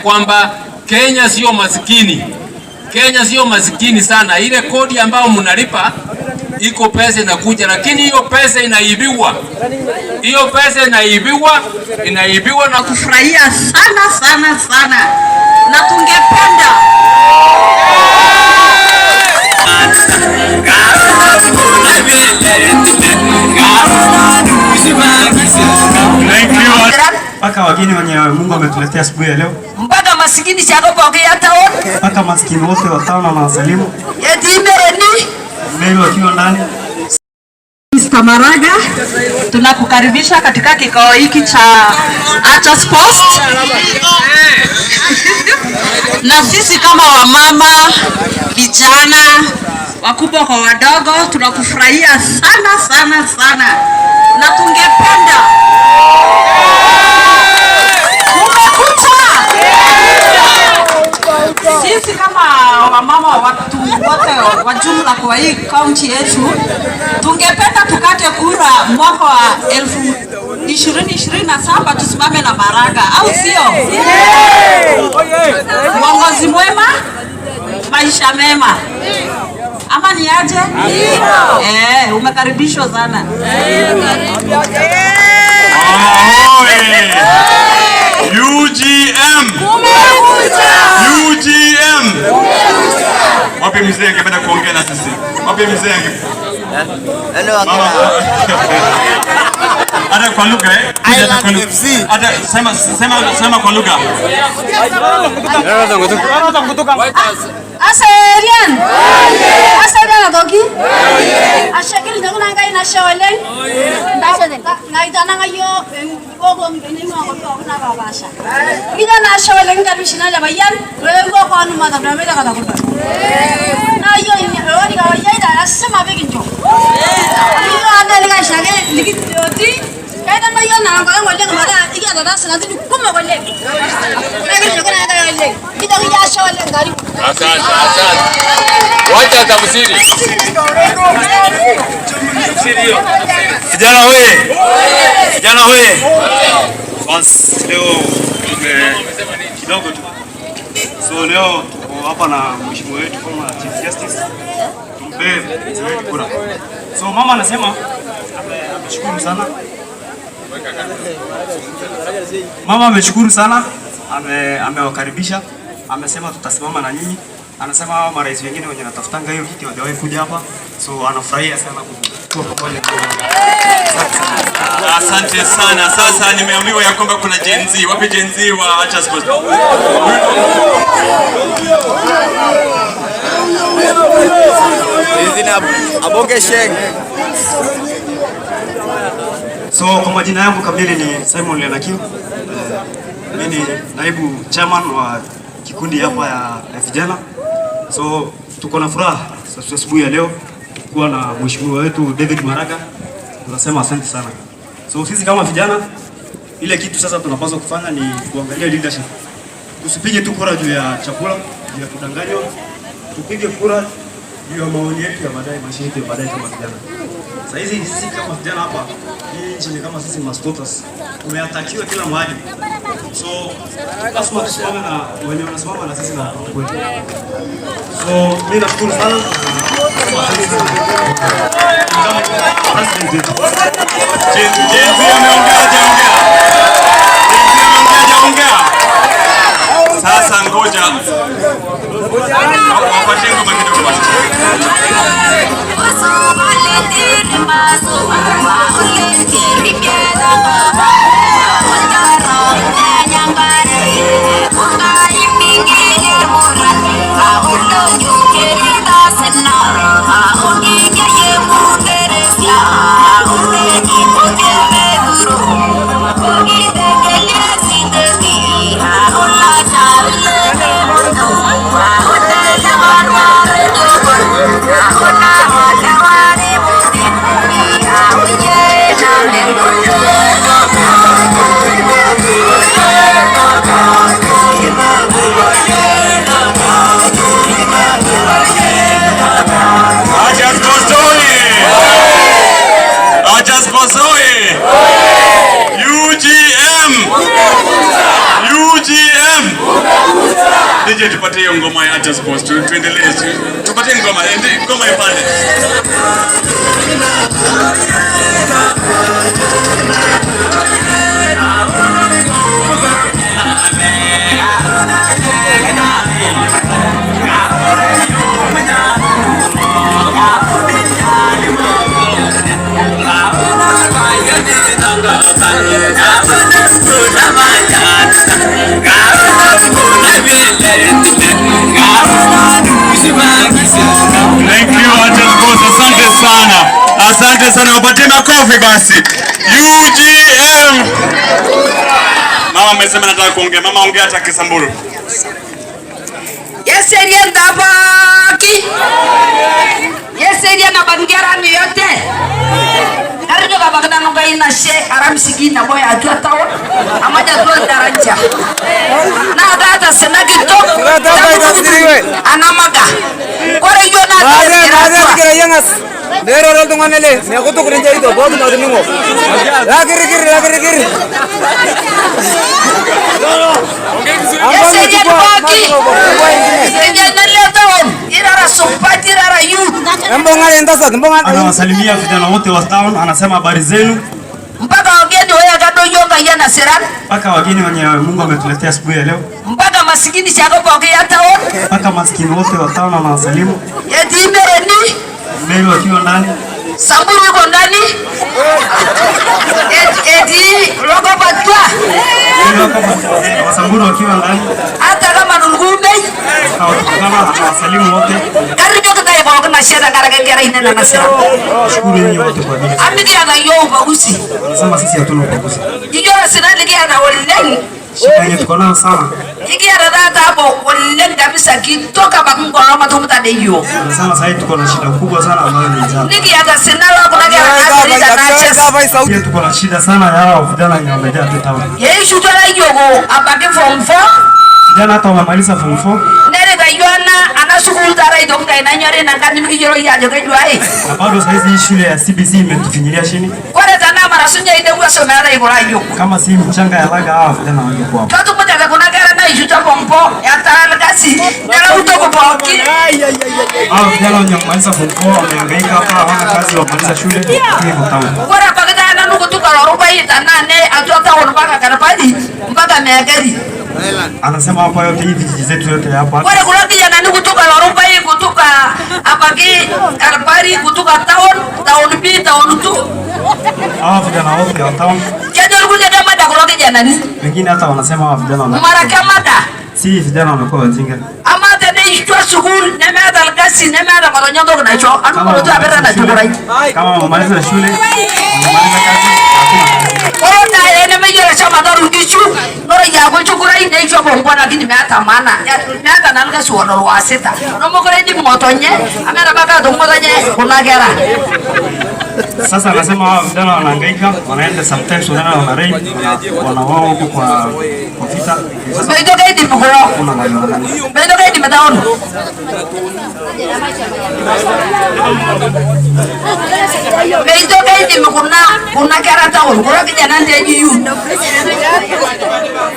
kwamba Kenya sio masikini. Kenya sio masikini sana. Ile kodi ambayo mnalipa iko pesa inakuja, lakini hiyo pesa inaibiwa. Hiyo pesa inaibiwa na kufurahia sana na tungependa mpaka wageni wenye Mungu ametuletea asubuhi ya leo, mpaka masikini mpaka masikini wote watano na wasalimu mbele wakiwa ndani. Mr. Maraga, tunakukaribisha katika kikao hiki cha Achas Post. Na sisi kama wamama, vijana, wakubwa kwa wadogo, tunakufurahia sana na tungependa sisi kama wamama watu wote wa jumla kwa hii kaunti yetu, tungependa tukate kura mwaka wa 2027 tusimame na Maraga, au sio? Uongozi mwema, maisha mema. Ama ni aje? Umekaribishwa sana. UGM. Wapi mzee angependa kuongea na sisi? Wapi mzee Ada kwa lugha Ada sema kwa lugha. Aserian. Aserian adogi. Ashakil daguna ngai na shawalen. Ngai dana ngayo gogo ngene mo ko na babasha. Gida na shawalen ka bishina la bayan. Go ko anu ma da me da kada ko. Na yo ni rodi ga bayan da asma be ginjo. Yo anda ga shage ligi oti. Kaya na yo na ko ngole ko da iga da sana tu kuma ngole. Ngai shagona ga ngole. Gida ga shawalen gari. Asante. Wacha tafsiri. Vijana hoye. Basi leo kidogo tu. So leo tuko hapa na mheshimiwa wetu kama Chief Justice. Tumpe kura. So mama anasema ameshukuru sana. Mama ameshukuru sana. Amewakaribisha. Amesema tutasimama na nyinyi. Anasema hao marais wengine wenye natafutanga hiyo kiti hawajawahi kuja hapa. So anafurahia sana kuwa pamoja. Asante sana. Sasa nimeambiwa ya kwamba kuna Gen Z. Wapi Gen Z wa Achas Post? So kwa majina yangu kamili ni Simon Lenakiu. Mimi ni naibu chairman wa kikundi hapa ya vijana. So tuko na furaha sasa asubuhi ya leo kuwa na mheshimiwa wetu David Maraga. Tunasema asante sana. So sisi kama vijana, ile kitu sasa tunapaswa kufanya ni kuangalia leadership. Tusipige tu kura juu ya chakula, juu ya kudanganywa. Tupige kura juu ya maoni yetu ya baadaye, maisha yetu ya baadaye kama vijana. Sasa hizi sisi kama vijana hapa, hii nchi ni kama sisi mastotas. Tumeatakiwa kila mahali. So lazima tusimame na wenye wanasimama na sisi na kwetu. So mimi nashukuru sana. Sasa ngoja wapatie ngoma kidogo basi. Yeah. DJ tupatie hiyo ngoma ya Just Boss, tuendelee. Tupatie ngoma ipande. Asante sana, wapatie makofi basi. UGM. Mama amesema nataka kuongea. Mama ongea hata Kisamburu. Yes, seria ndabaki. Yes, seria na bangera ni yote. Karibu baba kana nonga ina she aramsiki na boya atwa tawo. Amaja tu daranja. Na data senagi top. Anamaga. Kore yo na. Nero rol tunganele, ne ko to kurinja ito, bodu na dumingo. Lagiri. Ese dia pagi. Seja naleo tawon, irara supati irara yu. Mbonga enda sasa, mbonga. Anawasalimia vijana wote wa town, anasema habari zenu. Mpaka wageni wao kado yoga yana seran. Mpaka wageni wenye Mungu ametuletea asubuhi ya leo. Mpaka masikini chako pokea hata wao. Mpaka maskini wote wa town anawasalimu. Eti mereni. Mbele wakiwa ndani. Samburu yuko ndani. Eti logo batwa. Samburu wakiwa ndani. Hata kama nungume. Kama anawasalimu wote. Karibu kutaye kwa na sheda karagengera inena na sera. Shukuru nyinyi wote kwa vile. Amiki ana yo ubaguzi. Anasema sisi hatuna ubaguzi. Kijora sina ligi ana walileni. Shida yenye tuko nayo sana. Iki ana data hapo walileni kabisa kitoka bakungo na matumta deyo. Anasema sasa tuko na shida kubwa sana ambayo ni njaa. Niki ana sinala kuna kia na naches. Pia tuko na shida sana ya hao vijana wenye wamejaa tu town. Yeye shutara yogo abaki form 4. Vijana hata wamemaliza form 4. Nere gaywana ana shukuru tara idonga inanyore na kani mikijoro ya joge jwae. Na bado sasa hii shule ya CBC imetufinyilia chini. Kwani tana mara sunya ide kwa somea na igora yo. Kama si mchanga ya laga hao vijana wangekuwa hapo. Tatu moja kwa kuna gara na ishuta pompo ya tara kasi. Nela utoko poki. Hao vijana wenye wamaliza form 4 wamehangaika hapa, hawana kazi, wamaliza shule kwa town. Kwani pakata na nuku tuka roba ita nane atota mpaka karapadi mpaka meagari. Anasema hapa yote hivi vijiji zetu yote hapa. Kwani kuna kijana ni kutoka roba hii kutoka apaki karapari kutoka town B town 2. Hao vijana wote wa town. Kijana kuja kama da kuna kijana ni. Wengine hata wanasema hao vijana wana. Mara kama da. Si vijana wamekuwa wajinga. Ama tena ishwa sukul neme ada algasi neme ada maronyo ndo na cho anu kwa tu abera na tukurai. Kama wamaliza shule, wamaliza kazi, hakuna kazi. Korona ene mejora chama daru kichu nora ya go tukurai ne cho bongo na kini meata mana. Ya meata na algasi wono waseta. No mo kore di motonye amera baka ndo motonye kuna gera. Sasa anasema hao vijana wanahangaika, wanaenda sometimes wana raid, wanawao huko kwa vita. Beto kai di mukoro. Kuna mali wanani. Beto kai di metaon. Beto kai di mukuna kuna gera taon. Kura kijana ndeji yu.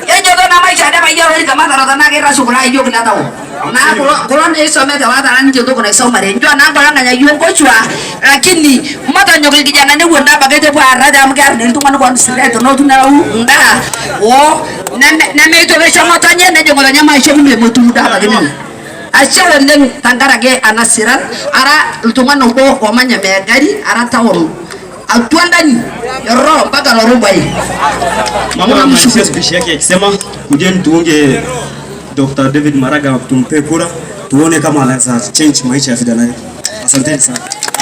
Yenye na maisha ada bayaro kama tara na gera sukura hiyo kila taon. Na kura ne some kama tara nje ndo kuna soma re. Ndio na kura nganya yu kochwa lakini mata nyoke kijana ne wenda bagete kwa rada mgar ne tumana kwa sire no tunara nda o na me to be chama tanye ne jongo nyama isho mbe mutuda bagene achara nden tangarage anasiran ara tumana ndo wamanya be gari ara tawono atwandani ro mpaka na rubai Mama ameshia speech yake akisema kujeni tuunge Dr. David Maraga tumpe kura tuone kama anaweza change maisha ya vijana wetu. Asante sana.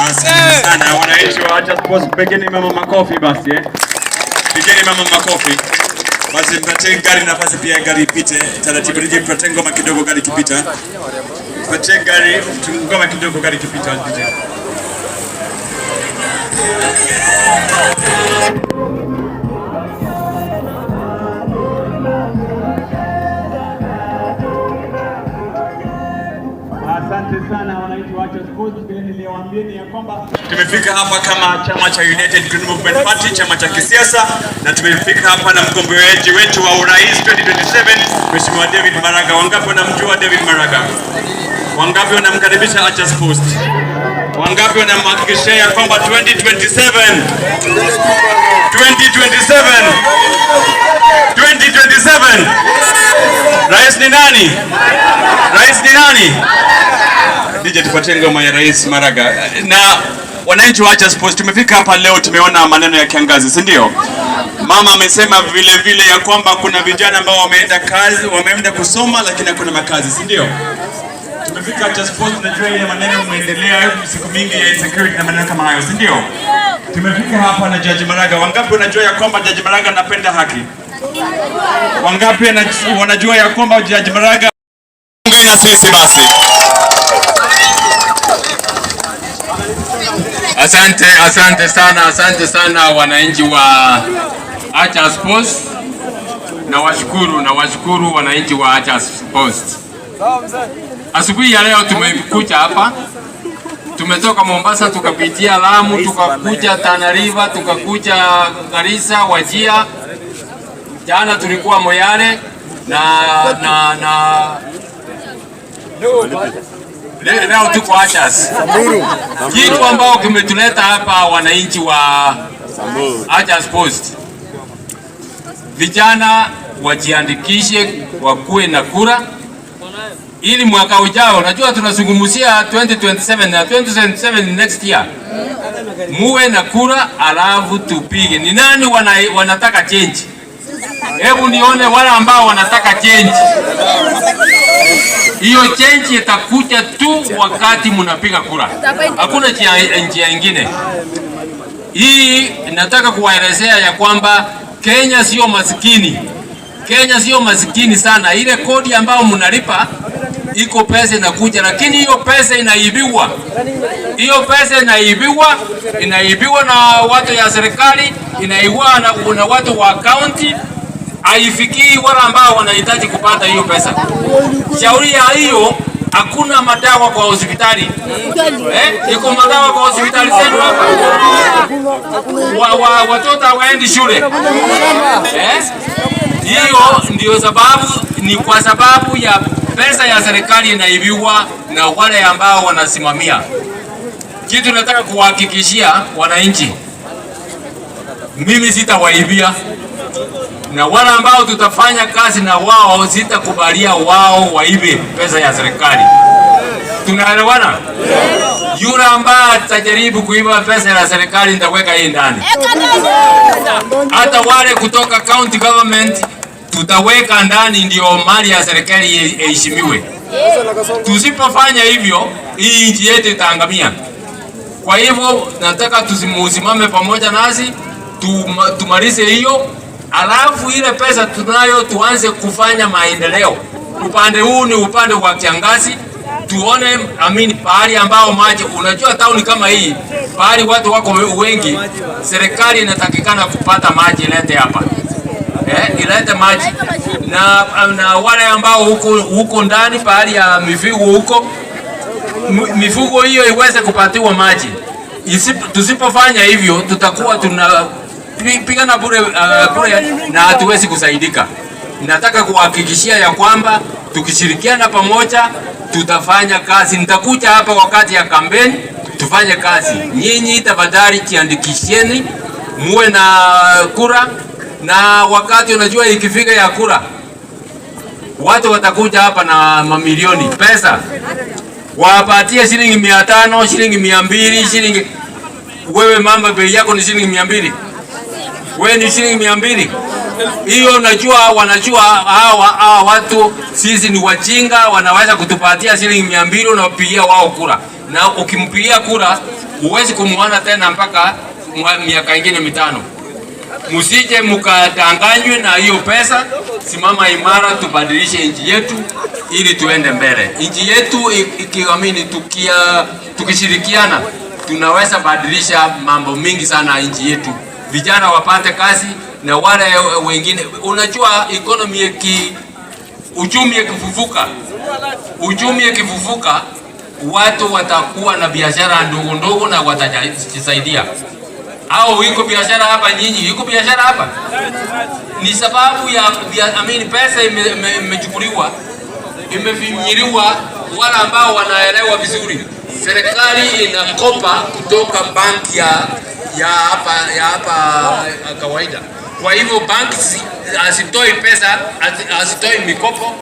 Asante sana wananchi wa Just Boss, pigeni mama makofi basi Pigeni mama makofi. Basi mpatie gari nafasi pia gari ipite. Taratibu nije mpatie ngoma kidogo gari kipita. Mpatie gari ngoma kidogo gari kipita DJ. Asante sana wananchi wa Achas Post, vile niliwaambieni ya kwamba tumefika hapa kama chama cha United Green Movement Party, chama cha kisiasa, na tumefika hapa na mgombeaji wetu wa urais 2027 Mheshimiwa David Maraga. Wangapi wanamjua David Maraga? Wangapi wanamkaribisha Achas Post? Wangapi wanamhakikishia ya kwamba 2027 rais ni nani? Rais ni nani? Nije tupatie ngoma ya Rais Maraga. Na wananchi wa Achas Post, tumefika hapa leo, tumeona maneno ya kiangazi, si ndio? Mama amesema vile vile ya kwamba kuna vijana ambao wameenda kusoma lakini hakuna makazi, si ndio? Tumefika Achas Post, najua ile maneno umeendelea siku mingi ya insecurity na maneno kama hayo, si ndio? Tumefika hapa na Jaji Maraga. Wangapi wanajua ya kwamba Jaji Maraga anapenda haki? Wangapi wanajua ya kwamba Jaji Maraga ongea na sisi basi? Asante sana wananchi wa Achas Post. Nawashukuru wananchi wa Achas Post. Asubuhi ya leo tumekuja hapa. Tumetoka Mombasa tukapitia Lamu, tukakuja Tana River, tukakuja Garissa, Wajir. Jana tulikuwa Moyale leo tuko Achas. Kitu ambao kimetuleta hapa wananchi wa Achas Post, vijana wajiandikishe wakuwe na kura ili mwaka ujao, najua tunazungumzia 2027 na 2027 next year, muwe na kura alafu tupige. Ni nani wanataka change? Hebu nione wale ambao wanataka change. Hiyo change itakuja tu wakati mnapiga kura. Hakuna njia nyingine. Hii nataka kuwaelezea ya kwamba Kenya sio maskini. Kenya sio maskini sana. Ile kodi ambayo mnalipa iko pesa inakuja, lakini hiyo pesa inaibiwa. Hiyo pesa inaibiwa na watu ya serikali, inaibiwa na watu wa county. Haifikii wale ambao wanahitaji kupata hiyo pesa. Shauri ya hiyo, hakuna madawa kwa hospitali. Iko madawa kwa hospitali zenu hapa. Watoto hawaendi shule. Hiyo ndio sababu, ni kwa sababu ya pesa ya serikali inaibiwa na wale ambao wanasimamia. Kitu nataka kuhakikishia wananchi, mimi sitawaibia, na wale ambao tutafanya kazi na wao sitakubalia wao waibe pesa ya serikali. Tunaelewana? Yule ambaye atajaribu kuiba pesa ya serikali nitaweka yeye ndani. Hata wale kutoka county government tutaweka ndani, ndio mali ya serikali iheshimiwe. Tusipofanya hivyo, hii nchi yetu itaangamia. Kwa hivyo nataka tusimame pamoja nasi, tumalize hiyo, alafu ile pesa tunayo tuanze kufanya maendeleo. Upande huu ni upande wa kiangazi, tuone pahali ambao maji, unajua town kama hii, pahali watu wako wengi, serikali inatakikana kupata maji, ilete hapa. Ilete maji na wale ambao huko ndani pahali ya mifugo huko, mifugo hiyo iweze kupatiwa maji. Tusipofanya hivyo tutakuwa tunapigana bure na hatuwezi kusaidika. Nataka kuhakikishia ya kwamba tukishirikiana pamoja tutafanya kazi. Nitakuja hapa wakati ya kampeni tufanye kazi. Nyinyi tafadhali jiandikisheni, muwe na kura, na wakati unajua ikifika ya kura watu watakuja hapa na mamilioni pesa, wapatie shilingi 500, shilingi 200, shilingi. Wewe mama bei yako ni shilingi 200, wewe ni shilingi 200. Hiyo wanajua hawa watu sisi ni wajinga, wanaweza kutupatia shilingi 200 unapigia wao kura, na ukimpigia kura huwezi kumuona tena mpaka miaka ingine 5. Musije mukadanganywe na hiyo pesa. Simama imara, tubadilishe nchi yetu ili tuende mbele. Nchi yetu ikiamini, tukishirikiana tunaweza badilisha mambo mingi sana nchi yetu. Vijana wapate kazi na wale wengine. Unajua uchumi ikifufuka watu watakuwa na biashara ndogo ndogo na watajisaidia. Au iko biashara hapa nyinyi? Iko biashara hapa? Ni sababu ya pesa imechukuliwa, imefinyiliwa wale ambao wanaelewa vizuri. Serikali inakopa kutoka banki ya hapa kawaida. Kwa hivyo banki asitoi pesa, asitoi mikopo.